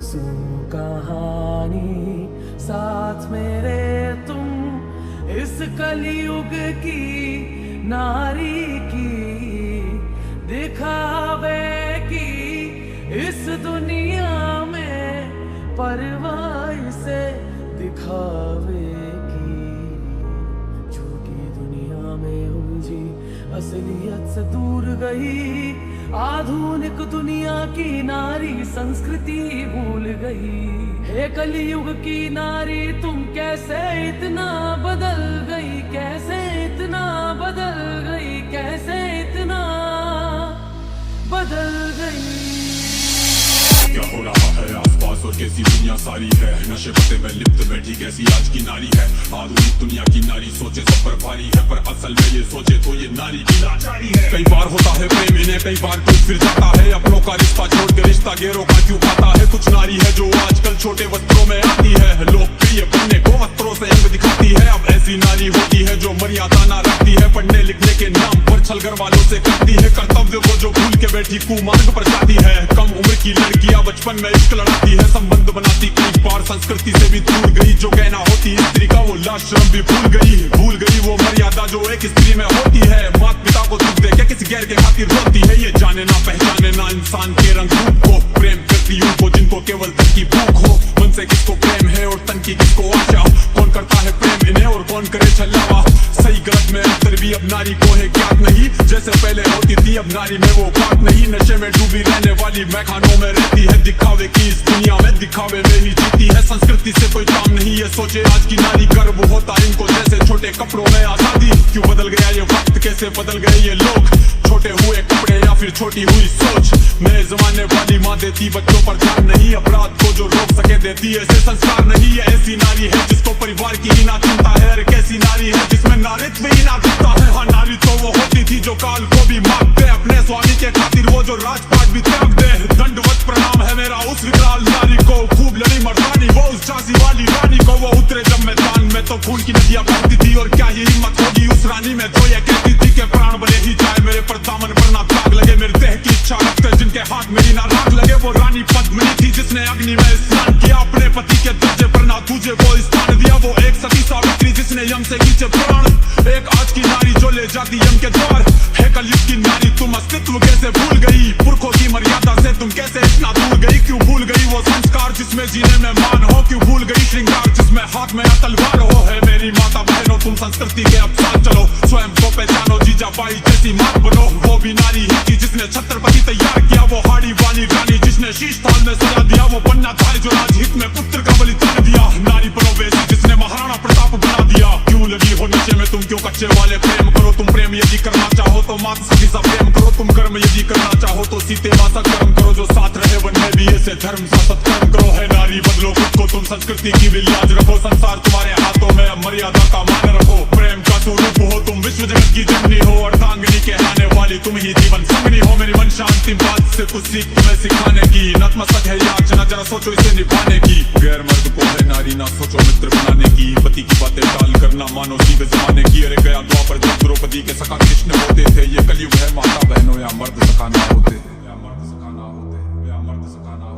सुनो कहानी साथ मेरे तुम इस कलयुग की नारी की, दिखावे की इस दुनिया में परवाह से दिखावे की। झूठी दुनिया में उलझी असलियत से दूर गई, आधुनिक दुनिया की नारी संस्कृति भूल गई। हे कलयुग की नारी तुम कैसे इतना बदल गई, कैसे इतना बदल गई, कैसे इतना बदल गई। क्या हो रहा है आसपास और कैसी दुनिया सारी है, नशे पते में लिप्त बैठी कैसी आज की नारी है। आधुनिक दुनिया की नारी सोचे सब पर भारी है, पर असल में ये सोचे तो ये नारी की लाचारी है। कई बार होता है प्रेम इन्हें, कई बार टूट फिर जाता है, अपनों का रिश्ता छोड़ के रिश्ता गैरों का क्यों पाता है। कुछ नारी है जो आजकल छोटे वस्त्रों में आती है, लोकप्रिय बनने को वस्त्रों से अंग दिखाती है। अब ऐसी नारी होती है जो मर्यादा ना रखती है, पढ़ने लिखने के नाम पर छल घर वालों से करती है कर्तव्य वो जो भूल के बैठी कुमार्ग पर जाती है। कम उम्र की लड़कियां बचपन में इश्क लड़ाती है, संबंध बनाती कई बार संस्कृति से भी दूर गई। जो कहना होती स्त्री का वो लाश्रम भी भूल गई वो मर्यादा जो एक स्त्री में होती है। माता पिता को दुख दे के किसी गैर के खातिर रोती है, ये जाने ना पहचाने ना इंसान के रंग रूप को। प्रेम करती उनको जिनको केवल तन की भूख हो, मन से किसको प्रेम है और तन की किसको आशा। कौन करता है प्रेम इन्हें और कौन करे छलावा, सही गलत में अंतर भी अब नारी को है ज्ञात नहीं। जैसे पहले होती थी अब नारी में वो बात नहीं, नशे में डूबी रहने वाली मैखानों में रहती है। दिखावे की इस दुनिया में दिखावे में ही जीती है, संस्कृति से कोई काम नहीं है। सोचे आज की नारी गर्व होता इनको जैसे छोटे कपड़ों में आजादी। क्यों बदल गया ये वक्त, कैसे बदल गए ये लोग, छोटे हुए कपड़े या फिर छोटी हुई सोच। नए जमाने वाली माँ देती बच्चों पर ध्यान नहीं, अपराध को जो रोक सके देती है ऐसे संस्कार नहीं। है ऐसी नारी है जिसको परिवार की ही ना चिंता है, अरे कैसी नारी है जिसमें नारित्व ही ना दिखता है। हाँ नारी तो वो होती थी जो काल को भी माप दे, अपने स्वामी के खातिर वो जो राजपाट भी त्याग दे। दंडवत प्रणाम है मेरा उस विकराल नारी को, खूब लड़ी मर्दानी वो उस झांसी वाली रानी को। वो उतरे जब मैदान में तो खून की नदियां बहती थी, और क्या ये हिम्मत होगी उस रानी में जो ये कहती थी कि प्राण भले ही जाए मेरे पर दामन पर ना दाग लगे। मेरे देह की इच्छा रखते जिनके हाथ मेरी ना राख लगे, वो रानी पद्मिनी थी जिसने अग्नि में स्नान किया, अपने पति के दर्जे पर ना तुझे को स्थान दिया। वो एक सती सावित्री जिसने यम से खींचे प्राण, एक आज की नारी जो ले जाती यम के द्वार। है कलयुग की नारी तुम अस्तित्व कैसे भूल गई, पुरखों की मर्यादा से तुम कैसे इतना दूर गई। क्यों भूल गई वो संस्कार जिसमें जीने में मान हो, क्यों भूल गई श्रृंगार जिसमें हाथ में तलवार हो। है मेरी माता बहनों तुम संस्कृति के अब साथ चलो, स्वयं को पहचानो जीजा बाई जैसी मात बनो। वो भी नारी ही थी जिसने छत्रपति तैयार किया, वो हाड़ी वाली रानी जिसने शीश थाल में सजा दिया। वो बनना था जो राजहित में पुत्र का बलिदान दिया, नारी बनो वैसी जिसने महाराणा प्रताप बना दिया। क्यों लगी हो नशे में तुम, क्यों कच्चे वाले प्रेम करो तुम। प्रेम यदि करना चाहो तो माता सती सा प्रेम करो तुम, कर्म यदि करना चाहो तो सीते माता कर्म करो। जो साथ रहे वन में भी ऐसे धर्म सा सत्कर्म करो। है नारी बदलो खुद को तुम, संस्कृति की भी लाज रखो, संसार तुम्हारे हाथों में मर्यादा का मान रखो। प्रेम का स्वरूप हो तुम, विश्व जगत की जननी हो, अर्धांगिनी कहलाने वाली तुम ही जीवन संगनी हो। मेरी मन शांति बात से कुछ सीख तुम्हें सिखाने की, नतमस्तक है याचना जरा सोचो इसे निभाने की। गैर मर्द को है नारी ना सोचो मित्र बनाने की, पति की बातें टाल करना मानो सीधे जमाने की। अरे गया द्वापर जब द्रौपदी के सखा कृष्ण होते थे, ये कलयुग है माता बहनों या मर्द सखा ना होते, या मर्द सखा ना होते, या मर्द सखा ना